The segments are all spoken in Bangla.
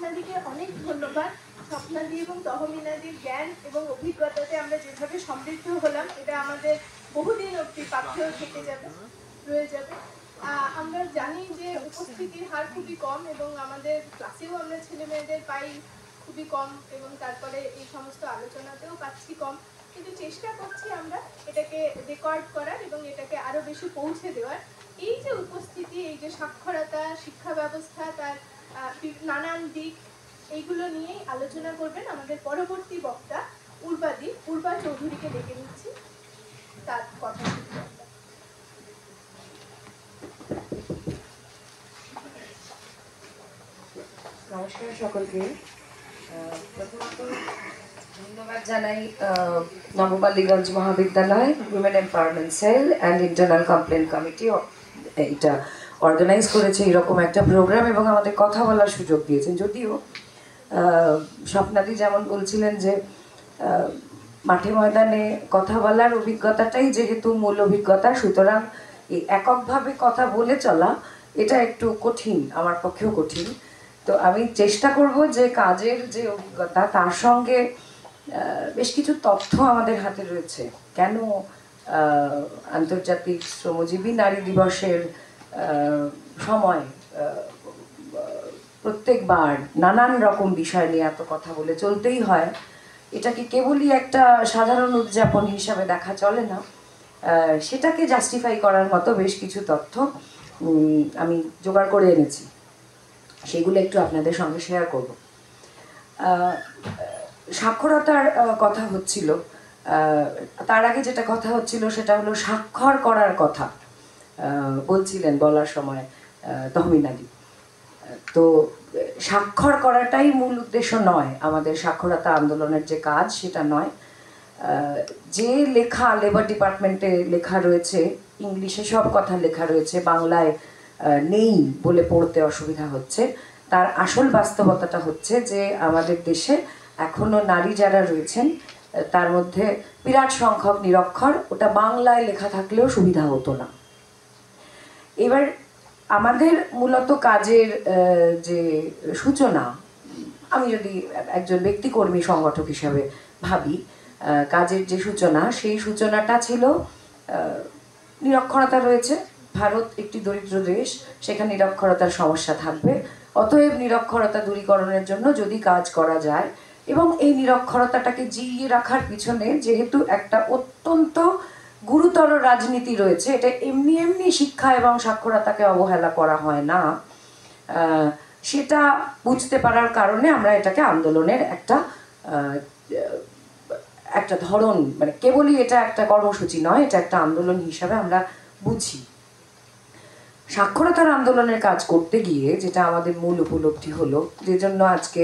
স্বপ্নাদিকে অনেক ধন্যবাদ। স্বপ্নাদি এবং তহমিনাদির জ্ঞান এবং অভিজ্ঞতাতে আমরা যেভাবে সমৃদ্ধ হলাম, এটা আমাদের বহুদিন অবধি পাথেয় থেকে যাবে, রয়ে যাবে। আমরা জানি যে উপস্থিতির হার খুবই কম এবং আমাদের ক্লাসেও আমরা ছেলে মেয়েদের পাই খুবই কম, এবং তারপরে এই সমস্ত আলোচনাতেও পাচ্ছি কম, কিন্তু চেষ্টা করছি আমরা এটাকে রেকর্ড করার এবং এটাকে আরো বেশি পৌঁছে দেওয়ার। এই যে উপস্থিতি, এই যে সাক্ষরতা, শিক্ষা ব্যবস্থা, তার নানান দিক, এইগুলো নিয়েই আলোচনা করবেন আমাদের পরবর্তী বক্তা উর্বা চৌধুরীকে ডেকে নিচ্ছি, তার কথা শুনতে। নমস্কার সকলকে। প্রথমত ধন্যবাদ জানাই Nababallygunge Mahavidyalaya women empowerment cell and internal complain committee এটা অর্গানাইজ করেছে এরকম একটা প্রোগ্রাম এবং আমাদের কথা বলার সুযোগ দিয়েছেন। যদিও স্বপ্নাদি যেমন বলছিলেন যে মাঠে ময়দানে কথা বলার অভিজ্ঞতাটাই যেহেতু মূল অভিজ্ঞতা, সুতরাং এই এককভাবে কথা বলে চলা এটা একটু কঠিন, আমার পক্ষেও কঠিন। তো আমি চেষ্টা করব যে কাজের যে অভিজ্ঞতা তার সঙ্গে বেশ কিছু তথ্য আমাদের হাতে রয়েছে। কেন আন্তর্জাতিক শ্রমজীবী নারী দিবসের সময় প্রত্যেকবার নানান রকম বিষয় নিয়ে এত কথা বলে চলতেই হয়, এটাকে কেবলই একটা সাধারণ উদযাপন হিসাবে দেখা চলে না, সেটাকে জাস্টিফাই করার মতো বেশ কিছু তথ্য আমি জোগাড় করে এনেছি, সেগুলো একটু আপনাদের সঙ্গে শেয়ার করব। সাক্ষরতার কথা হচ্ছিল, তার আগে যেটা কথা হচ্ছিল সেটা হলো স্বাক্ষর করার কথা বলছিলেন বলার সময় তহমিনাদি। তো স্বাক্ষর করাটাই মূল উদ্দেশ্য নয়, আমাদের সাক্ষরতা আন্দোলনের যে কাজ সেটা নয়। যে লেখা লেবার ডিপার্টমেন্টে লেখা রয়েছে, ইংলিশে সব কথা লেখা রয়েছে, বাংলায় নেই বলে পড়তে অসুবিধা হচ্ছে, তার আসল বাস্তবতাটা হচ্ছে যে আমাদের দেশে এখনো নারী যারা রয়েছেন তার মধ্যে বিরাট সংখ্যক নিরক্ষর, ওটা বাংলায় লেখা থাকলেও সুবিধা হতো না। এবার আমাদের মূলত কাজের যে সূচনা, আমি যদি একজন ব্যক্তিকর্মী সংগঠক হিসাবে ভাবি, কাজের যে সূচনা, সেই সূচনাটা ছিল নিরক্ষরতা রয়েছে, ভারত একটি দরিদ্র দেশ, সেখানে নিরক্ষরতার সমস্যা থাকবে, অতএব নিরক্ষরতা দূরীকরণের জন্য যদি কাজ করা যায় এবং এই নিরক্ষরতাটাকে জিইয়ে রাখার পিছনে যেহেতু একটা অত্যন্ত গুরুতর রাজনীতি রয়েছে, এটা এমনি এমনি শিক্ষা এবং সাক্ষরতাকে অবহেলা করা হয় না, সেটা বুঝতে পারার কারণে আমরা এটাকে আন্দোলনের একটা ধরন, মানে কেবলই এটা একটা কর্মসূচি নয়, এটা একটা আন্দোলন হিসাবে আমরা বুঝি। সাক্ষরতার আন্দোলনের কাজ করতে গিয়ে যেটা আমাদের মূল উপলব্ধি হলো, যে জন্য আজকে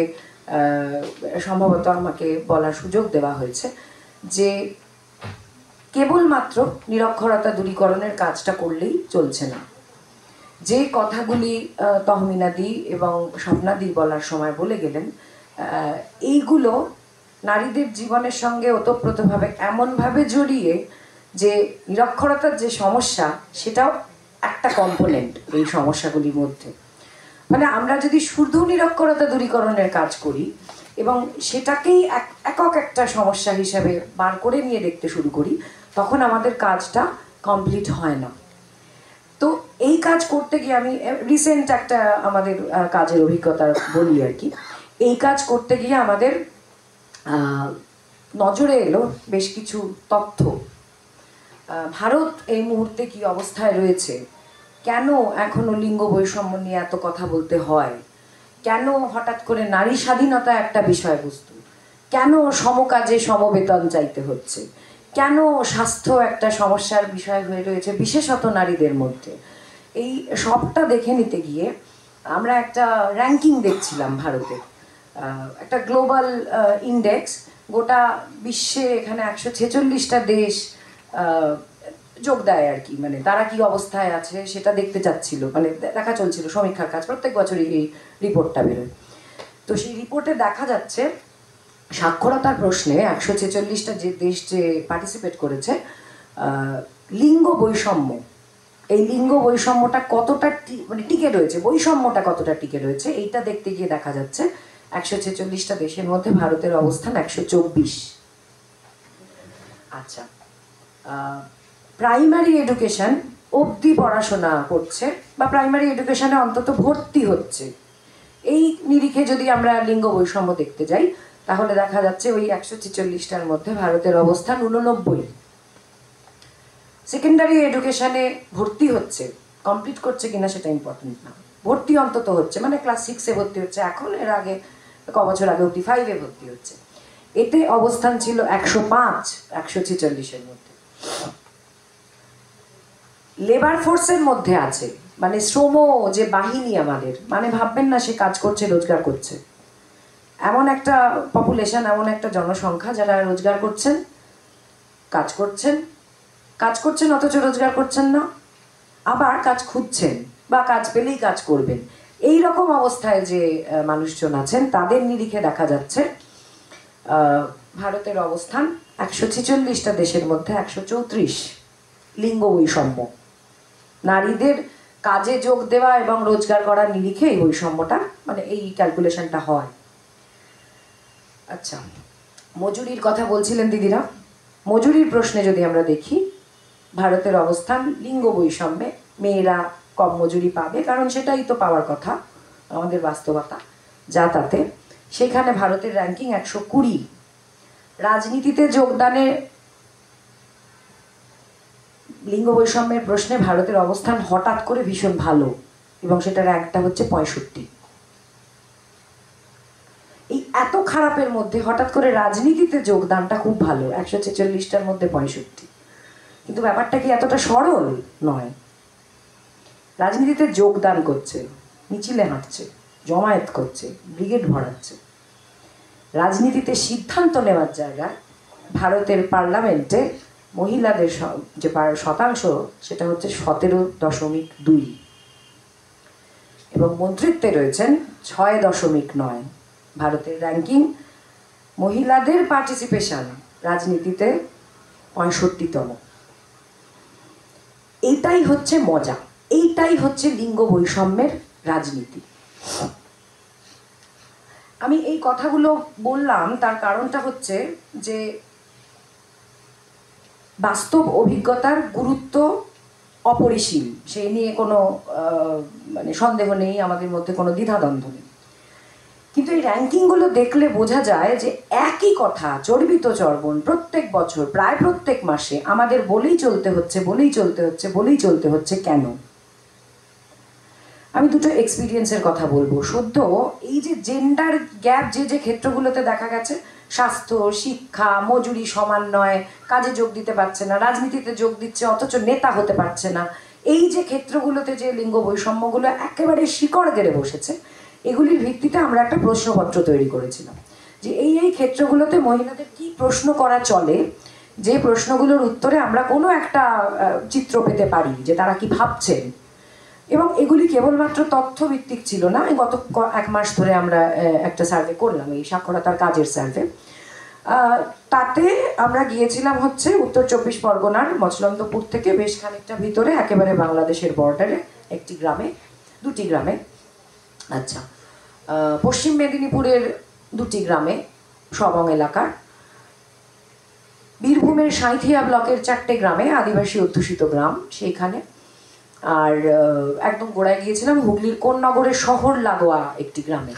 সম্ভবত আমাকে বলার সুযোগ দেওয়া হয়েছে, যে কেবলমাত্র নিরক্ষরতা দূরীকরণের কাজটা করলেই চলছে না। যে কথাগুলি তহমিনাদি এবং স্বপ্নাদি বলার সময় বলে গেলেন, এইগুলো নারীদের জীবনের সঙ্গে ওতপ্রোতভাবে এমনভাবে জড়িয়ে যে নিরক্ষরতার যে সমস্যা সেটাও একটা কম্পোনেন্ট এই সমস্যাগুলির মধ্যে। মানে আমরা যদি শুধু নিরক্ষরতা দূরীকরণের কাজ করি এবং সেটাকেই একক একটা সমস্যা হিসাবে বার করে নিয়ে দেখতে শুরু করি, তখন আমাদের কাজটা কমপ্লিট হয় না। তো এই কাজ করতে গিয়ে আমি রিসেন্ট একটা আমাদের কাজের অভিজ্ঞতা বলি আর কি। এই কাজ করতে গিয়ে আমাদের নজরে এলো বেশ কিছু তথ্য। ভারত এই মুহূর্তে কি অবস্থায় রয়েছে, কেন এখনো লিঙ্গ বৈষম্য নিয়ে এত কথা বলতে হয়, কেন হঠাৎ করে নারী স্বাধীনতা একটা বিষয়বস্তু, কেন সমকাজে সমবেতন চাইতে হচ্ছে, কেন স্বাস্থ্য একটা সমস্যার বিষয় হয়ে রয়েছে বিশেষত নারীদের মধ্যে, এই সবটা দেখে নিতে গিয়ে আমরা একটা র্যাঙ্কিং দেখছিলাম ভারতে, একটা গ্লোবাল ইন্ডেক্স, গোটা বিশ্বে এখানে 146টা দেশ যোগ দেয় আর কি, মানে তারা কি অবস্থায় আছে সেটা দেখতে চাচ্ছিল, মানে দেখা চলছিল সমীক্ষার কাজ, প্রত্যেক বছরই এই রিপোর্টটা বেরোয়। তো সেই রিপোর্টে দেখা যাচ্ছে সাক্ষরতার প্রশ্নে 146টা যে দেশ যে পার্টিসিপেট করেছে, লিঙ্গ বৈষম্য, এই লিঙ্গ বৈষম্যটা কতটা মানে টিকে রয়েছে, বৈষম্যটা কতটা টিকে রয়েছে, এইটা দেখতে গিয়ে দেখা যাচ্ছে 146টা দেশের মধ্যে ভারতের অবস্থান 124। আচ্ছা, প্রাইমারি এডুকেশন অবধি পড়াশোনা করছে বা প্রাইমারি এডুকেশনে অন্তত ভর্তি হচ্ছে, এই নিরিখে যদি আমরা লিঙ্গ বৈষম্য দেখতে যাই তাহলে দেখা যাচ্ছে ওই 146টার মধ্যে ভারতের অবস্থান 89। সেকেন্ডারি এডুকেশনে ভর্তি হচ্ছে, কমপ্লিট করছে কিনা সেটা ইম্পর্টেন্ট না, ভর্তি অন্তত হচ্ছে, মানে ক্লাস 6-এ ভর্তি হচ্ছে এখন, এর আগে ক বছর আগে অব্দি 5-এ ভর্তি হচ্ছে, এতে অবস্থান ছিল 105 146-এর মধ্যে। লেবার ফোর্সের মধ্যে আছে, মানে শ্রম যে বাহিনী আমাদের, মানে ভাববেন না সে কাজ করছে রোজগার করছে, এমন একটা পপুলেশন, এমন একটা জনসংখ্যা যারা রোজগার করছেন, কাজ করছেন অথচ রোজগার করছেন না, আবার কাজ খুঁজছেন বা কাজ পেলেই কাজ করবেন, এই রকম অবস্থায় যে মানুষজন আছেন তাদের নিরিখে দেখা যাচ্ছে ভারতের অবস্থান 146টা দেশের মধ্যে 134। লিঙ্গ বৈষম্য, নারীদের কাজে যোগ দেওয়া এবং রোজগার করার নিরিখে এই বৈষম্যটা, মানে এই ক্যালকুলেশনটা হয়। আচ্ছা, মজুরির কথা বলছিলেন দিদিরা, মজুরির প্রশ্নে যদি আমরা দেখি ভারতের অবস্থান লিঙ্গ বৈষম্যে মেয়েরা কম মজুরি পাবে, কারণ সেটাই তো পাওয়ার কথা, আমাদের বাস্তবতা যা তাতে। সেখানে ভারতের র্যাঙ্কিং 120। রাজনীতিতে যোগদানে লিঙ্গ বৈষম্যের প্রশ্নে ভারতের অবস্থান হঠাৎ করে ভীষণ ভালো, এবং সেটা র্যাঙ্কটা হচ্ছে 65। এই এত খারাপের মধ্যে হঠাৎ করে রাজনীতিতে যোগদানটা খুব ভালো, 146টার মধ্যে 65। কিন্তু ব্যাপারটা কি এতটা সরল নয়। রাজনীতিতে যোগদান করছে, মিছিলে হাঁটছে, জমায়েত করছে, ব্রিগেড ভরাচ্ছে, রাজনীতিতে সিদ্ধান্ত নেওয়ার জায়গায় ভারতের পার্লামেন্টে মহিলাদের যে শতাংশ সেটা হচ্ছে 17.2, এবং মন্ত্রিত্বে রয়েছেন 6.9। ভারতের র্যাঙ্কিং মহিলাদের পার্টিসিপেশন রাজনীতিতে 65তম। এইটাই হচ্ছে মজা, এইটাই হচ্ছে লিঙ্গ বৈষম্যের রাজনীতি। আমি এই কথাগুলো বললাম তার কারণটা হচ্ছে যে বাস্তব অভিজ্ঞতার গুরুত্ব অপরিসীম, সেই নিয়ে কোনো মানে সন্দেহ নেই, আমাদের মধ্যে কোনো দ্বিধাদ্বন্দ্ব নেই। কিন্তু এই র্যাঙ্কিংগুলো দেখলে বোঝা যায় যে একই কথা চর্বিত চর্বণ প্রত্যেক বছর প্রায় প্রত্যেক মাসে আমাদের বলেই চলতে হচ্ছে। কেন? আমি দুটো এক্সপিরিয়েন্সের কথা বলবো। সদ্য এই যে জেন্ডার গ্যাপ যে ক্ষেত্রগুলোতে দেখা গেছে, স্বাস্থ্য, শিক্ষা, মজুরি সমান নয়, কাজে যোগ দিতে পারছে না, রাজনীতিতে যোগ দিচ্ছে অথচ নেতা হতে পারছে না, এই যে ক্ষেত্রগুলোতে যে লিঙ্গ বৈষম্যগুলো একেবারে শিকড় গেড়ে বসেছে, এগুলির ভিত্তিতে আমরা একটা প্রশ্নপত্র তৈরি করেছিলাম যে এই ক্ষেত্রগুলোতে মহিলাদের কি প্রশ্ন করা চলে, যে প্রশ্নগুলোর উত্তরে আমরা কোনো একটা চিত্র পেতে পারি যে তারা কি ভাবছেন। এবং এগুলি কেবলমাত্র তথ্যভিত্তিক ছিল না, গত 1 মাস ধরে আমরা একটা সার্ভে করলাম, এই সাক্ষরতার কাজের সার্ভে। তাতে আমরা গিয়েছিলাম হচ্ছে উত্তর 24 পরগনার মচলন্দপুর থেকে বেশ খানিকটা ভিতরে, একেবারে বাংলাদেশের বর্ডারে দুটি গ্রামে। আচ্ছা, পশ্চিম মেদিনীপুরের 2টি গ্রামে, সবং এলাকার, বীরভূমের সাঁইথিয়া ব্লকের 4টে গ্রামে, আদিবাসী অধ্যুষিত গ্রাম সেইখানে, আর একদম গোড়ায় গিয়েছিলাম হুগলির কোন্নগরের শহর লাগোয়া একটি গ্রামে।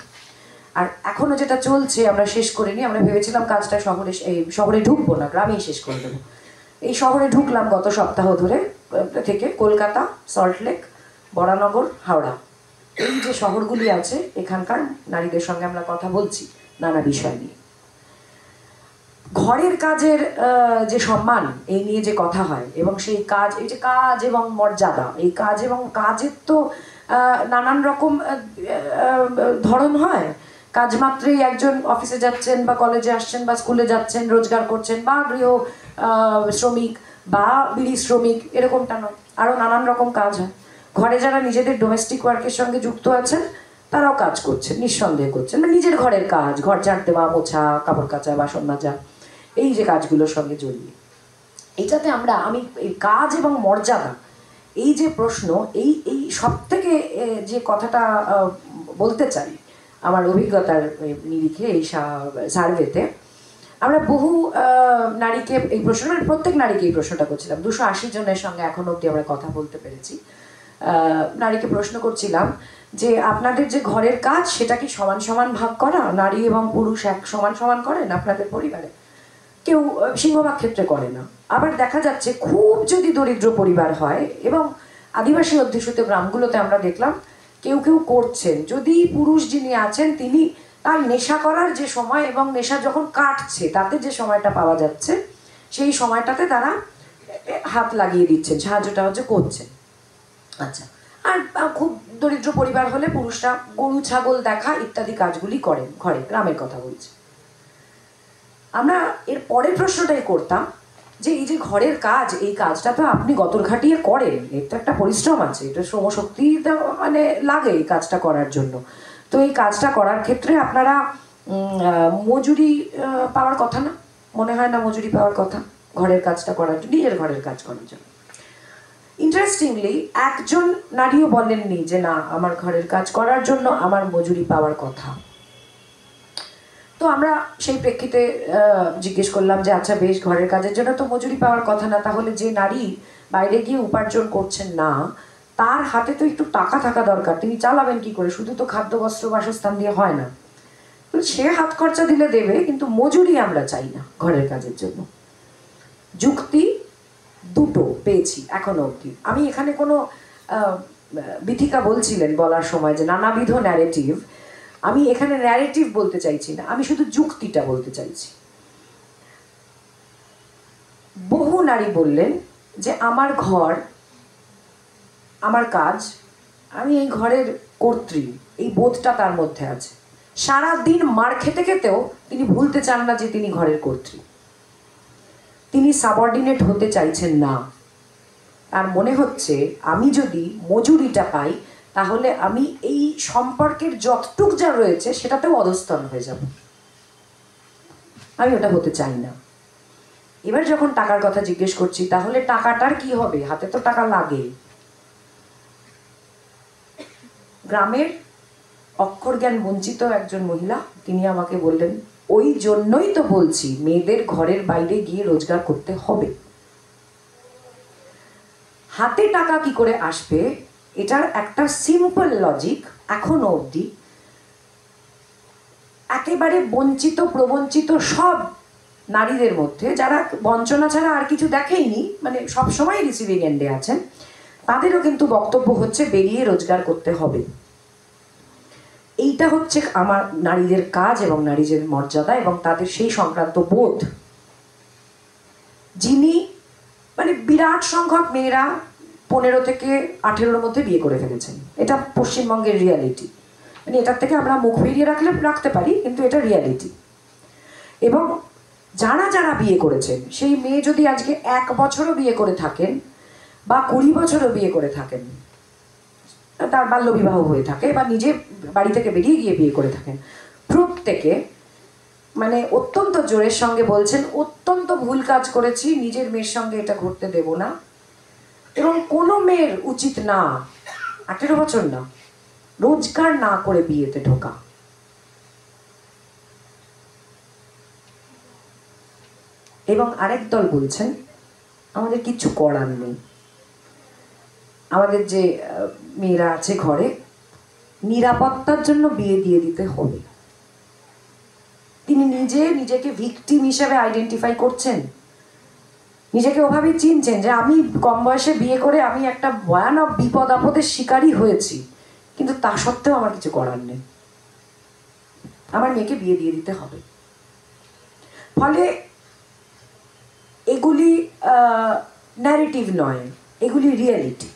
আর এখনো যেটা চলছে আমরা শেষ করিনি, আমরা ভেবেছিলাম কাজটা শহরে ঢুকবো না, গ্রামেই শেষ করে দেবো। এই শহরে ঢুকলাম গত সপ্তাহ ধরে থেকে, কলকাতা, সল্টলেক, বরানগর, হাওড়া, এই যে শহরগুলি আছে এখানকার নারীদের সঙ্গে আমরা কথা বলছি নানা বিষয় নিয়ে। ঘরের কাজের যে সম্মান, এই নিয়ে যে কথা হয়, এবং সেই কাজ, এই যে কাজ এবং মর্যাদা, এই কাজ এবং কাজের তো নানান রকম ধরন হয়। কাজ মাত্রই একজন অফিসে যাচ্ছেন বা কলেজে আসছেন বা স্কুলে যাচ্ছেন, রোজগার করছেন, বা গৃহ শ্রমিক বা বিড়ি শ্রমিক, এরকমটা নয়, আরও নানান রকম কাজ হয়। ঘরে যারা নিজেদের ডোমেস্টিক ওয়ার্কের সঙ্গে যুক্ত আছেন তারাও কাজ করছেন, নিঃসন্দেহ করছেন, মানে নিজের ঘরের কাজ, ঘর ঝাড় দেওয়া, মোছা, কাপড় কাচা, বাসন মাজা, এই যে কাজগুলোর সঙ্গে জড়িয়ে। এইটাতে আমি এই কাজ এবং মর্যাদা, এই যে প্রশ্ন, এই সব থেকে যে কথাটা বলতে চাই, আমার অভিজ্ঞতার নিরিখে এই সার্ভেতে আমরা বহু নারীকে এই প্রশ্ন, মানে প্রত্যেক নারীকে এই প্রশ্নটা করছিলাম, 280 জনের সঙ্গে এখন অবধি আমরা কথা বলতে পেরেছি। নারীকে প্রশ্ন করছিলাম যে আপনাদের যে ঘরের কাজ সেটা কি সমান সমান ভাগ করা, নারী এবং পুরুষ এক সমান সমান করেন আপনাদের পরিবারে? কেউ সিংহভাগ ক্ষেত্রে করে না। আবার দেখা যাচ্ছে খুব যদি দরিদ্র পরিবার হয় এবং আদিবাসী অধ্যুষিত গ্রামগুলোতে আমরা দেখলাম কেউ কেউ করছেন, যদি পুরুষ যিনি আছেন তিনি তার নেশা করার যে সময় এবং নেশা যখন কাটছে তাতে যে সময়টা পাওয়া যাচ্ছে সেই সময়টাতে তারা হাত লাগিয়ে দিচ্ছেন, সাহায্যটা করছেন। আচ্ছা, আর খুব দরিদ্র পরিবার হলে পুরুষরা গরু ছাগল দেখা ইত্যাদি কাজগুলি করেন ঘরে, গ্রামের কথা বলছি। আমরা এর পরের প্রশ্নটাই করতাম যে এই যে ঘরের কাজ, এই কাজটা তো আপনি গতর খাটিয়ে করেন, এর তো একটা পরিশ্রম আছে, এটা শ্রমশক্তি মানে লাগে এই কাজটা করার জন্য। তো এই কাজটা করার ক্ষেত্রে আপনারা মজুরি পাওয়ার কথা না? মনে হয় না মজুরি পাওয়ার কথা ঘরের কাজটা করার জন্য, নিজের ঘরের কাজ করার জন্য? ইন্টারেস্টিংলি একজন নারীও বলেননি যে না, আমার ঘরের কাজ করার জন্য আমার মজুরি পাওয়ার কথা। তো আমরা সেই প্রেক্ষিতে জিজ্ঞেস করলাম যে আচ্ছা বেশ, ঘরের কাজের জন্য তো মজুরি পাওয়ার কথা না, তাহলে যে নারী বাইরে গিয়ে উপার্জন করছেন না তার হাতে তো একটু টাকা থাকা দরকার, তিনি চালাবেন কি করে? শুধু তো খাদ্য বস্ত্র বাসস্থান দিয়ে হয় না, তো সে হাত খরচা দিলে দেবে, কিন্তু মজুরি আমরা চাই না ঘরের কাজের জন্য। যুক্তি দুটো পেয়েছি এখনো অবধি। আমি এখানে কোনো বিথিকা বলছিলেন বলার সময় যে নানাবিধ ন্যারেটিভ, আমি এখানে ন্যারেটিভ বলতে চাইছি না, আমি শুধু যুক্তিটা বলতে চাইছি। বহু নারী বললেন যে আমার ঘর, আমার কাজ, আমি এই ঘরের কর্ত্রী, এই বোধটা তার মধ্যে আছে। সারা দিন মার খেতে খেতেও তিনি ভুলতে চান না যে তিনি ঘরের কর্ত্রী। তিনি সাবঅর্ডিনেট হতে চাইছেন না। আর মনে হচ্ছে আমি যদি মজুরিটা পাই তাহলে আমি এই সম্পর্কের যতটুক যা রয়েছে সেটাতেও অধস্তন হয়ে যাব। আমি ওটা হতে চাই না। এবার যখন টাকার কথা জিজ্ঞেস করছি, তাহলে টাকাটার কি হবে? হাতে তো টাকা লাগে। গ্রামের অক্ষর জ্ঞান বঞ্চিত একজন মহিলা, তিনি আমাকে বললেন, ওই জন্যই তো বলছি মেয়েদের ঘরের বাইরে গিয়ে রোজগার করতে হবে। হাতে টাকা কি করে আসবে এটার একটা সিম্পল লজিক এখনো অবধি একেবারে বঞ্চিত প্রবঞ্চিত সব নারীদের মধ্যে, যারা বঞ্চনা ছাড়া আর কিছু দেখেইনি, মানে সবসময় রিসিভিং এন্ডে আছেন, তাদেরও কিন্তু বক্তব্য হচ্ছে বেরিয়ে রোজগার করতে হবে। এইটা হচ্ছে আমার নারীদের কাজ এবং নারীদের মর্যাদা এবং তাদের সেই সংক্রান্ত বোধ। যিনি মানে বিরাট সংখ্যক মেয়েরা 15 থেকে 18-র মধ্যে বিয়ে করে ফেলেছেন, এটা পশ্চিমবঙ্গের রিয়ালিটি। মানে এটার থেকে আমরা মুখ ফিরিয়ে রাখতে পারি, কিন্তু এটা রিয়ালিটি। এবং যারা যারা বিয়ে করেছেন, সেই মেয়ে যদি আজকে 1 বছরও বিয়ে করে থাকেন বা 20 বছরও বিয়ে করে থাকেন, তার বাল্যবিবাহ হয়ে থাকে বা নিজে বাড়ি থেকে বেরিয়ে গিয়ে বিয়ে করে থাকেন, প্রত্যেকে মানে অত্যন্ত জোরের সঙ্গে বলছেন অত্যন্ত ভুল কাজ করেছি, নিজের মেয়ের সঙ্গে এটা ঘটতে দেব না। এবং কোনো মেয়ের উচিত না 18 বছর না রোজগার না করে বিয়েতে ঢোকা। এবং আরেক দল বলছেন আমাদের কিচ্ছু করার নেই, আমাদের যে মেয়েরা আছে ঘরে নিরাপত্তার জন্য বিয়ে দিয়ে দিতে হবে। তিনি নিজেকে ভিকটিম হিসেবে আইডেন্টিফাই করছেন, নিজেকে ওভাবেই চিনছেন যে আমি কম বয়সে বিয়ে করে আমি একটা ভয়ানক বিপদ আপদের শিকারই হয়েছি, কিন্তু তা সত্ত্বেও আমার কিছু করার নেই, আমার মেয়েকে বিয়ে দিয়ে দিতে হবে। ফলে এগুলি ন্যারেটিভ নয়, এগুলি রিয়েলিটি।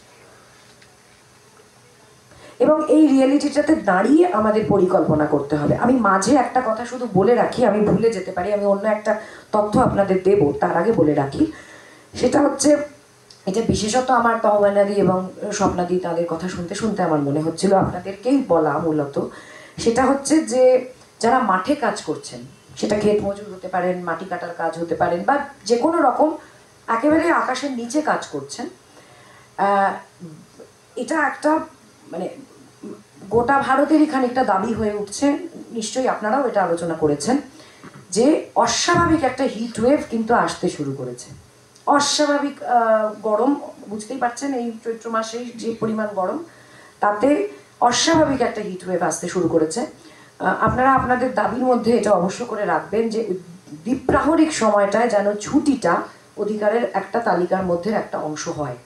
এবং এই রিয়েলিটিটাতে দাঁড়িয়ে আমাদের পরিকল্পনা করতে হবে। আমি মাঝে একটা কথা শুধু বলে রাখি, আমি ভুলে যেতে পারি, আমি অন্য একটা তথ্য আপনাদের দেব, তার আগে বলে রাখি। সেটা হচ্ছে, এটা বিশেষত আমার তহবানাদি এবং স্বপ্নাদি তাদের কথা শুনতে শুনতে আমার মনে হচ্ছিল আপনাদেরকেই বলা মূলত। সেটা হচ্ছে যে যারা মাঠে কাজ করছেন, সেটা ক্ষেত মজুর হতে পারেন, মাটি কাটার কাজ হতে পারেন, বা যে কোনো রকম একেবারে আকাশের নিচে কাজ করছেন, এটা একটা মানে গোটা ভারতেরই খানিকটা দাবি হয়ে উঠছে, নিশ্চয়ই আপনারাও এটা আলোচনা করেছেন, যে অস্বাভাবিক একটা হিট ওয়েভ কিন্তু আসতে শুরু করেছে। অস্বাভাবিক গরম, বুঝতেই পারছেন এই চৈত্র মাসেই যে পরিমাণ গরম, তাতে অস্বাভাবিক একটা হিট ওয়েভ আসতে শুরু করেছে। আপনারা আপনাদের দাবির মধ্যে এটা অবশ্য করে রাখবেন যে দ্বীপ্রাহরিক সময়টায় যেন ছুটিটা অধিকারের একটা তালিকার মধ্যে একটা অংশ হয়।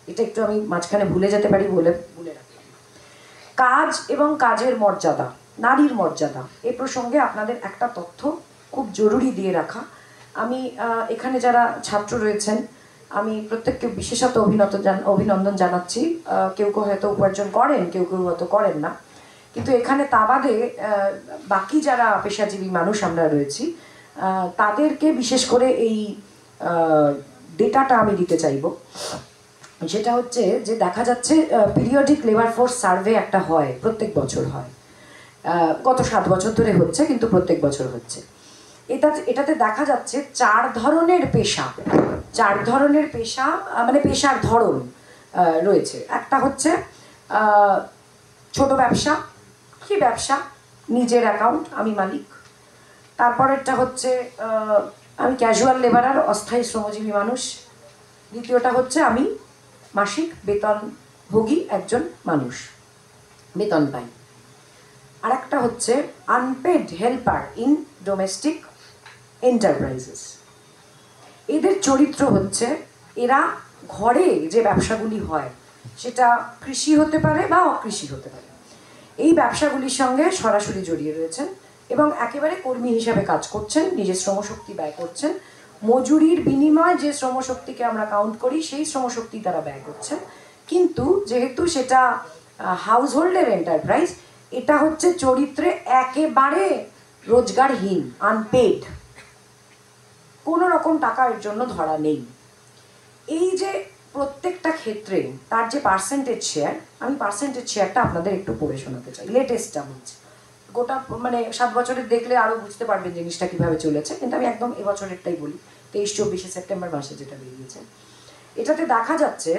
এটা একটু আমি মাঝখানে ভুলে যেতে পারি বলে রাখলাম। কাজ এবং কাজের মর্যাদা, নারীর মর্যাদা, এ প্রসঙ্গে আপনাদের একটা তথ্য খুব জরুরি দিয়ে রাখা। আমি এখানে যারা ছাত্র রয়েছেন, আমি প্রত্যেককে বিশেষত অভিনন্দন জানাচ্ছি। কেউ কেউ হয়তো উপার্জন করেন, কেউ কেউ হয়তো করেন না, কিন্তু এখানে তা বাদে বাকি যারা পেশাজীবী মানুষ আমরা রয়েছি, তাদেরকে বিশেষ করে এই ডেটাটা আমি দিতে চাইব। সেটা হচ্ছে যে দেখা যাচ্ছে পিরিয়ডিক লেবার ফোর্স সার্ভে একটা হয়, প্রত্যেক বছর হয়, গত 7 বছর ধরে হচ্ছে, কিন্তু প্রত্যেক বছর হচ্ছে। এটাতে দেখা যাচ্ছে 4 ধরনের পেশা, মানে পেশার ধরন রয়েছে। একটা হচ্ছে ছোট ব্যবসা, কি ব্যবসা, নিজের অ্যাকাউন্ট, আমি মালিক। তারপরেরটা হচ্ছে আমি ক্যাজুয়াল লেবারার, অস্থায়ী শ্রমজীবী মানুষ। দ্বিতীয়টা হচ্ছে আমি মাসিক বেতনভোগী একজন মানুষ, বেতন পাই। আর একটা হচ্ছে unpaid helper in domestic enterprises. এদের চরিত্র হচ্ছে, এরা ঘরে যে ব্যবসাগুলি হয়, সেটা কৃষি হতে পারে বা অকৃষি হতে পারে, এই ব্যবসাগুলির সঙ্গে সরাসরি জড়িয়ে রয়েছেন এবং একেবারে কর্মী হিসাবে কাজ করছেন, নিজের শ্রমশক্তি ব্যয় করছেন। মজুরির বিনিময়ে যে শ্রমশক্তিকে আমরা কাউন্ট করি, সেই শ্রমশক্তি তারা ব্যয় করছেন। কিন্তু যেহেতু সেটা হাউস হোল্ডের এন্টারপ্রাইজ, এটা হচ্ছে চরিত্রে একেবারে রোজগারহীন, আনপেড, কোনো রকম টাকা এর জন্য ধরা নেই। এই যে প্রত্যেকটা ক্ষেত্রে তার যে পার্সেন্টেজ শেয়ার, আমি পার্সেন্টেজ শেয়ারটা আপনাদের একটু পড়ে শোনাতে চাই, লেটেস্টটা বলছি। গোটা মানে 7 বছরের দেখলে আরও বুঝতে পারবেন জিনিসটা কীভাবে চলেছে, কিন্তু আমি একদম এবছরেরটাই বলি, 23-24 সেপ্টেম্বর মাসে যেটা বেরিয়েছে। এটাতে দেখা যাচ্ছে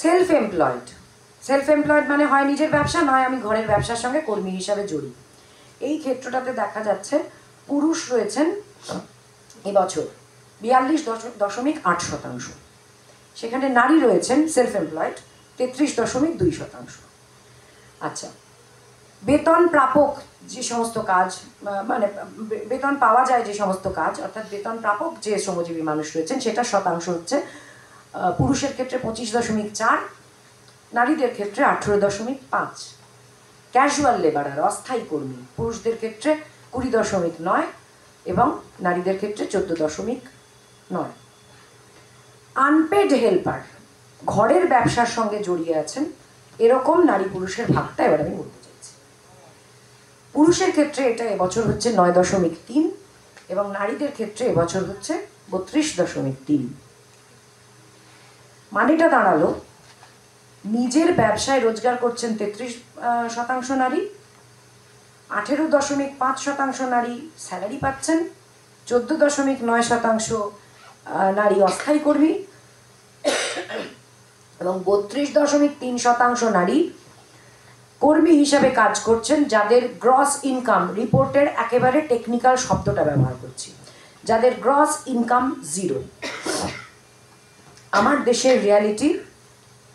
সেলফ এমপ্লয়েড মানে হয় নিজের ব্যবসা, নয় আমি ঘরের ব্যবসার সঙ্গে কর্মী হিসাবে জড়ি। এই ক্ষেত্রটাতে দেখা যাচ্ছে পুরুষ রয়েছেন এবছর 42.8%, সেখানে নারী রয়েছেন সেলফ এমপ্লয়েড 33.2%। আচ্ছা, বেতন প্রাপক যে সমস্ত কাজ, মানে বেতন পাওয়া যায় যে সমস্ত কাজ, অর্থাৎ বেতন প্রাপক যে শ্রমজীবী মানুষ রয়েছেন, সেটা শতাংশ হচ্ছে পুরুষের ক্ষেত্রে 25.4, নারীদের ক্ষেত্রে 18.5। ক্যাজুয়াল লেবারার, অস্থায়ী কর্মী, পুরুষদের ক্ষেত্রে 20.9 এবং নারীদের ক্ষেত্রে 14.9। আনপেড হেল্পার, ঘরের ব্যবসার সঙ্গে জড়িয়ে আছেন, এরকম নারী পুরুষের ভাগটা এবার আমি বলতে চাইছি। পুরুষের ক্ষেত্রে এটা এবছর হচ্ছে 9.3 এবং নারীদের ক্ষেত্রে এবছর হচ্ছে 32.3। মানেটা দাঁড়ালো, নিজের ব্যবসায় রোজগার করছেন 33% নারী, 18.5% নারী স্যালারি পাচ্ছেন, 14.9% নারী অস্থায়ী কর্মী এবং 32.3% নারী কর্মী হিসাবে কাজ করছেন, যাদের গ্রস ইনকাম, রিপোর্টের একেবারে টেকনিক্যাল শব্দটা ব্যবহার করছি, যাদের গ্রস ইনকাম 0। আমার দেশের রিয়ালিটি,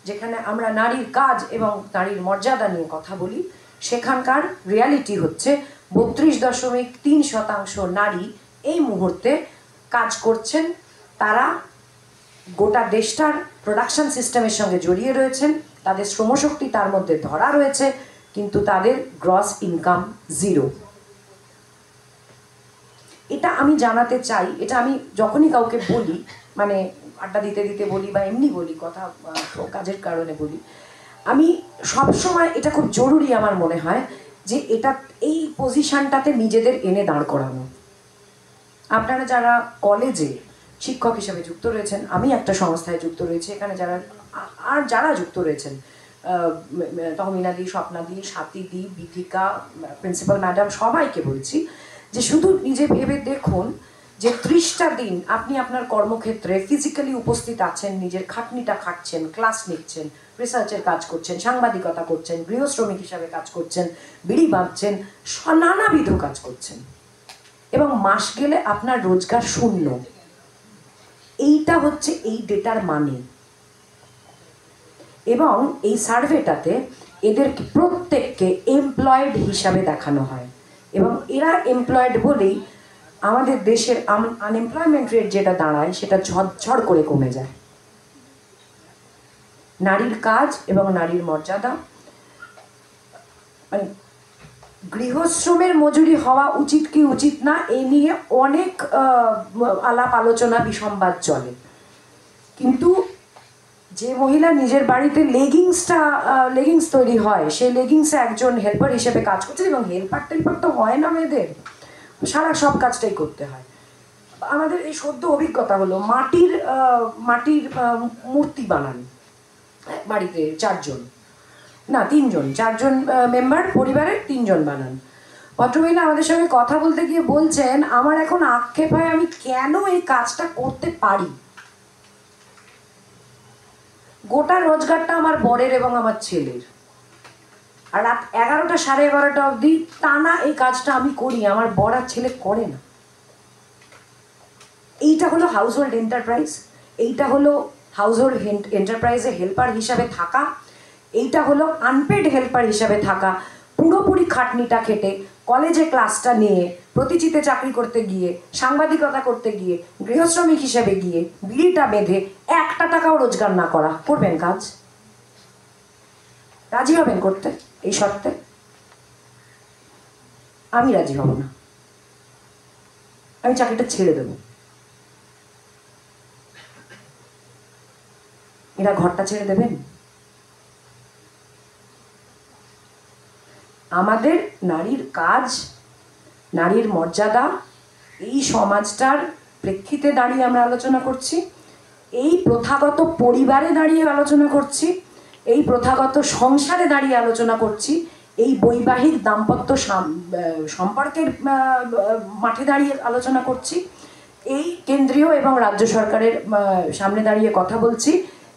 যেখানে আমরা নারীর কাজ এবং নারীর মর্যাদা নিয়ে কথা বলি, সেখানকার রিয়ালিটি হচ্ছে 32.3% নারী এই মুহূর্তে কাজ করছেন। তারা গোটা দেশটার প্রোডাকশন সিস্টেমের সঙ্গে জড়িয়ে রয়েছেন, তাদের শ্রমশক্তি তার মধ্যে ধরা রয়েছে, কিন্তু তাদের গ্রস ইনকাম 0। এটা আমি জানাতে চাই, এটা আমি যখনই কাউকে বলি, মানে আড্ডা দিতে দিতে বলি বা এমনি বলি, কথা কাজের কারণে বলি, আমি সবসময় এটা খুব জরুরি আমার মনে হয় যে এটা এই পজিশনটাতে নিজেদের এনে দাঁড় করানো। আপনারা যারা কলেজে শিক্ষক হিসেবে যুক্ত রয়েছেন, আমি একটা সংস্থায় যুক্ত রয়েছি, এখানে যারা যুক্ত রয়েছেন, তহমিনাদি, স্বপ্নাদি, স্বাতীদি, বিথিকা, প্রিন্সিপাল ম্যাডাম, সবাইকে বলছি যে শুধু নিজে ভেবে দেখুন যে 30টা দিন আপনি আপনার কর্মক্ষেত্রে ফিজিক্যালি উপস্থিত আছেন, নিজের খাটনিটা খাটছেন, ক্লাস নিচ্ছেন, রিসার্চের কাজ করছেন, সাংবাদিকতা করছেন, গৃহশ্রমিক হিসাবে কাজ করছেন, বিড়ি বাঁধছেন, নানাবিধ কাজ করছেন, এবং মাস গেলে আপনার রোজগার শূন্য। এইটা হচ্ছে এই ডেটার মানে। এবং এই সার্ভেটাতে এদের প্রত্যেককে এমপ্লয়েড হিসাবে দেখানো হয়, এবং এরা এমপ্লয়েড বলেই আমাদের দেশের আনএমপ্লয়মেন্ট রেট যেটা দাঁড়ায় সেটা ঝড় করে কমে যায়। নারীর কাজ এবং নারীর মর্যাদা, মানে গৃহশ্রমের মজুরি হওয়া উচিত কি উচিত না এ নিয়ে অনেক আলাপ আলোচনা বিসম্বাদ চলে, কিন্তু যে মহিলা নিজের বাড়িতে লেগিংস তৈরি হয়, সেই লেগিংসে একজন হেল্পার হিসেবে কাজ করছে, এবং হেল্পার তো হয় না মেয়েদের, সারা সব কাজটাই করতে হয়। আমাদের এই সদ্য অভিজ্ঞতা হলো মাটির মূর্তি বানান বাড়িতে 4জন মেম্বার পরিবারের 3জন বানান। ভদ্রমহিলা আমাদের সঙ্গে কথা বলতে গিয়ে বলছেন, আমার এখন আক্ষেপ হয় আমি কেন এই কাজটা করতে পারি। গোটা রোজগারটা আমার বরের এবং আমার ছেলের, আর রাত 11টা 11:30 অবধি টানা এই কাজটা আমি করি, আমার বর আর ছেলে করে না। এইটা হলো হাউস হোল্ড এন্টারপ্রাইজ, এইটা হলো হাউস হোল্ড এন্টারপ্রাইজে হেল্পার হিসাবে থাকা, এইটা হলো আনপেড হেল্পার হিসাবে থাকা, পুরোপুরি খাটনিটা খেটে কলেজে ক্লাসটা নিয়ে, প্রতিচিতে চাকরি করতে গিয়ে, সাংবাদিকতা করতে গিয়ে, গৃহশ্রমিক হিসেবে গিয়ে, বিড়িটা বেঁধে 1 টাকাও রোজগার না করা। করবেন কাজ? রাজি হবেন করতে এই শর্তে? আমি রাজি হব না, আমি চাকরিটা ছেড়ে দেব। এরা ঘরটা ছেড়ে দেবেন? আমাদের নারীর কাজ, নারীর মর্যাদা, এই সমাজটার প্রেক্ষিতে দাঁড়িয়ে আমরা আলোচনা করছি, এই প্রথাগত পরিবারে দাঁড়িয়ে আলোচনা করছি, এই প্রথাগত সংসারে দাঁড়িয়ে আলোচনা করছি, এই বৈবাহিক দাম্পত্য সম্পর্কের মাঠে দাঁড়িয়ে আলোচনা করছি, এই কেন্দ্রীয় এবং রাজ্য সরকারের সামনে দাঁড়িয়ে কথা বলছি,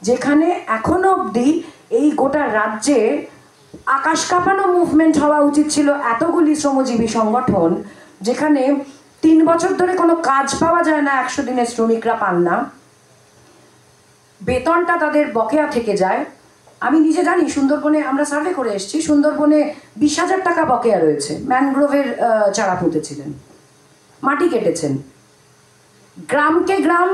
যেখানে এখনো অবধি এই গোটা রাজ্যে আকাশ কাঁপানো মুভমেন্ট হওয়া উচিত ছিল। এতগুলি শ্রমজীবী সংগঠন, যেখানে 3 বছর ধরে কোনো কাজ পাওয়া যায় না, 100 দিনের শ্রমিকরা পান না, বেতনটা তাদের বকেয়া থেকে যায়। আমি নিজে জানি, সুন্দরবনে আমরা সার্ভে করে এসেছি, সুন্দরবনে 20,000 টাকা বকেয়া রয়েছে। ম্যানগ্রোভের চারা পুঁতেছিলেন, মাটি কেটেছেন। গ্রামকে গ্রাম,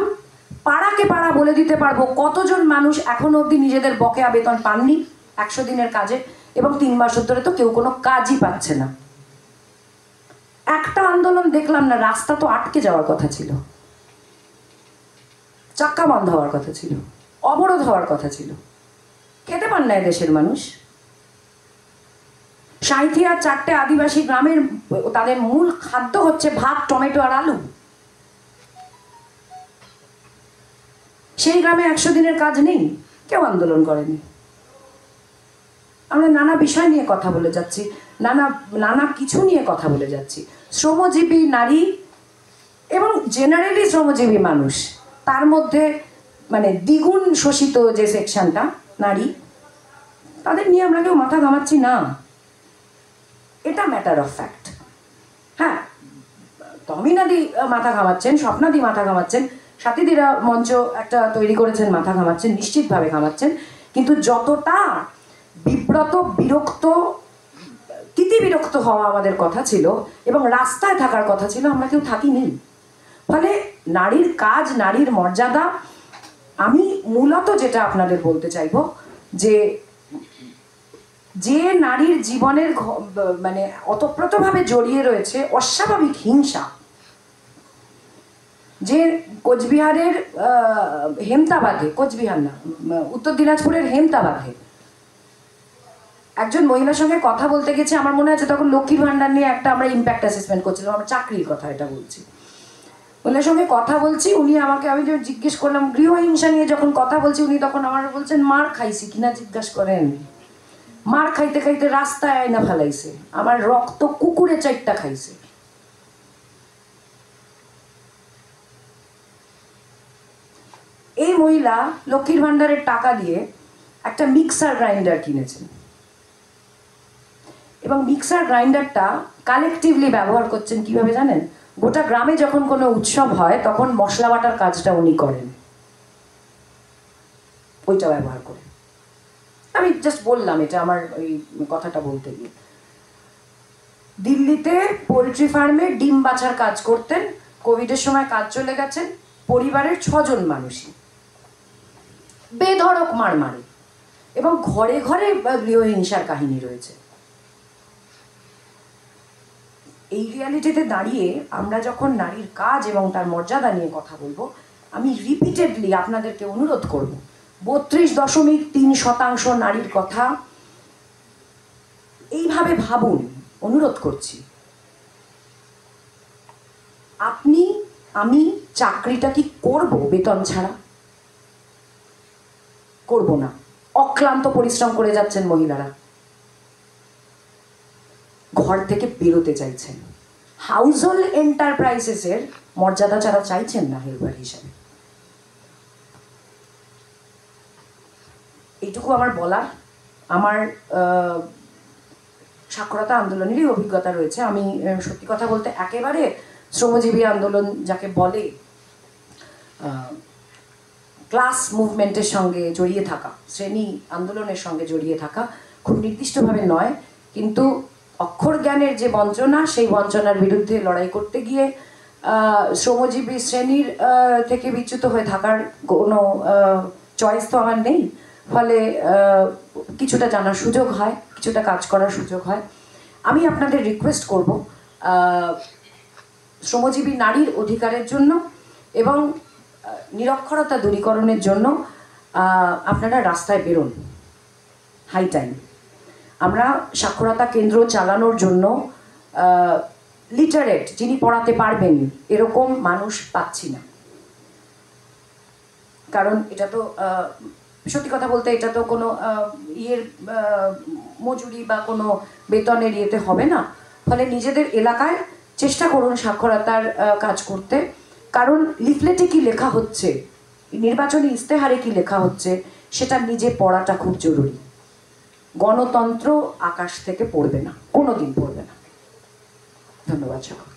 পাড়াকে পাড়া বলে দিতে পারবো কতজন মানুষ এখনো অবধি নিজেদের বকেয়া বেতন পাননি 100 দিনের কাজে, এবং 3 মাস ধরে তো কেউ কোনো কাজই পাচ্ছে না। একটা আন্দোলন দেখলাম না, রাস্তা তো আটকে যাওয়ার কথা ছিল, চাক্কা বন্ধ হওয়ার কথা ছিল, অবরোধ হওয়ার কথা ছিল, খেতে পান না দেশের মানুষ। সাঁইথিয়ার 4টে আদিবাসী গ্রামের তাদের মূল খাদ্য হচ্ছে ভাত, টমেটো আর আলু। সেই গ্রামে 100 দিনের কাজ নেই, কেউ আন্দোলন করেনি। আমরা নানা বিষয় নিয়ে কথা বলে যাচ্ছি, নানা কিছু নিয়ে কথা বলে যাচ্ছি। শ্রমজীবী নারী এবং জেনারেলি শ্রমজীবী মানুষ, তার মধ্যে মানে দ্বিগুণ শোষিত যে সেকশনটা নারী, তাদের নিয়ে আমরা কেউ মাথা ঘামাচ্ছি না, এটা ম্যাটার অফ ফ্যাক্ট। হ্যাঁ, তমিনাদি মাথা ঘামাচ্ছেন, স্বপ্নাদি মাথা ঘামাচ্ছেন, সাথীদিরা মঞ্চ একটা তৈরি করেছেন, মাথা ঘামাচ্ছেন, নিশ্চিতভাবে ঘামাচ্ছেন, কিন্তু যতটা বিব্রত, বিরক্ত, বিরক্ত হওয়া আমাদের কথা ছিল এবং রাস্তায় থাকার কথা ছিল, আমরা কেউ থাকিনি। ফলে নারীর কাজ, নারীর মর্যাদা, আমি মূলত যেটা আপনাদের বলতে চাইব, যে নারীর জীবনের মানে অতপ্রতভাবে জড়িয়ে রয়েছে অস্বাভাবিক হিংসা, যে কোচবিহারের হেমতাবাদে, কোচবিহার না, উত্তর দিনাজপুরের হেমতাবাদে একজন মহিলার সঙ্গে কথা বলতে গেছে, আমার মনে আছে তখন লক্ষ্মীর ভান্ডার নিয়ে একটা আমরা ইম্প্যাক্ট অ্যাসেসমেন্ট করছিলাম, আমার চাকরির কথা এটা বলছি। মহিলার সঙ্গে কথা বলছি, উনি আমাকে, আমি যে জিজ্ঞেস করলাম গৃহহিংসা নিয়ে যখন কথা বলছি, উনি তখন আমার বলছেন মার খাইছি কিনা জিজ্ঞাসা করেন। মার খাইতে খাইতে রাস্তায় আয়না ফেলাইছে, আমার রক্ত কুকুরে 4টা খাইছে। মহিলা লক্ষ্মীর ভাণ্ডারের টাকা দিয়ে একটা মিক্সার গ্রাইন্ডার কিনেছেন এবং মিক্সার গ্রাইন্ডারটা কালেকটিভলি ব্যবহার করছেন কিভাবে জানেন? গোটা গ্রামে যখন কোনো উৎসব হয় তখন মশলা বাটার কাজটা উনি করেন, ওইটা ব্যবহার করে। আমি জাস্ট বললাম এটা আমার ওই কথাটা বলতে গিয়ে। দিল্লিতে পোলট্রি ফার্মে ডিম বাছার কাজ করতেন, কোভিডের সময় কাজ চলে গেছেন, পরিবারের 6 জন মানুষই বেধড়ক মারামারি এবং ঘরে ঘরে গৃহহিংসার কাহিনী রয়েছে। এই রিয়ালিটিতে দাঁড়িয়ে আমরা যখন নারীর কাজ এবং তার মর্যাদা নিয়ে কথা বলবো, আমি রিপিটেডলি আপনাদেরকে অনুরোধ করব, 32.3% নারীর কথা এইভাবে ভাবুন, অনুরোধ করছি। আপনি আমি চাকরিটা কি করব বেতন ছাড়া? করব না। অক্লান্ত পরিশ্রম করে যাচ্ছেন মহিলারা, ঘর থেকে বেরোতে চাইছেন, হাউস হোল্ড এন্টারপ্রাইজেসের মর্যাদা ছাড়া চাইছেন না হেল্পার হিসাবে। এইটুকু আমার বলার। আমার সাক্ষরতা আন্দোলনেরই অভিজ্ঞতা রয়েছে। আমি সত্যি কথা বলতে একেবারে শ্রমজীবী আন্দোলন যাকে বলে, ক্লাস মুভমেন্টের সঙ্গে জড়িয়ে থাকা, শ্রেণী আন্দোলনের সঙ্গে জড়িয়ে থাকা খুব নির্দিষ্টভাবে নয়, কিন্তু অক্ষর জ্ঞানের যে বঞ্চনা, সেই বঞ্চনার বিরুদ্ধে লড়াই করতে গিয়ে শ্রমজীবী শ্রেণীর থেকে বিচ্যুত হয়ে থাকার কোনো চয়েস তো আমার নেই। ফলে কিছুটা জানার সুযোগ হয়, কিছুটা কাজ করার সুযোগ হয়। আমি আপনাদের রিকোয়েস্ট করব, শ্রমজীবী নারীর অধিকারের জন্য এবং নিরক্ষরতা দূরীকরণের জন্য আপনারা রাস্তায় বেরোন। High time. আমরা সাক্ষরতা কেন্দ্র চালানোর জন্য লিটারেট, যিনি পড়াতে পারবেন এরকম মানুষ পাচ্ছি না। কারণ এটা তো সত্যি কথা বলতে এটা তো কোনো মজুরি বা কোনো বেতনের ইয়েতে হবে না। ফলে নিজেদের এলাকায় চেষ্টা করুন সাক্ষরতার কাজ করতে। কারণ লিফলেটে কি লেখা হচ্ছে, নির্বাচনী ইস্তেহারে কি লেখা হচ্ছে, সেটা নিজে পড়াটা খুব জরুরি। গণতন্ত্র আকাশ থেকে পড়বে না, কোনোদিন পড়বে না। ধন্যবাদ সকল।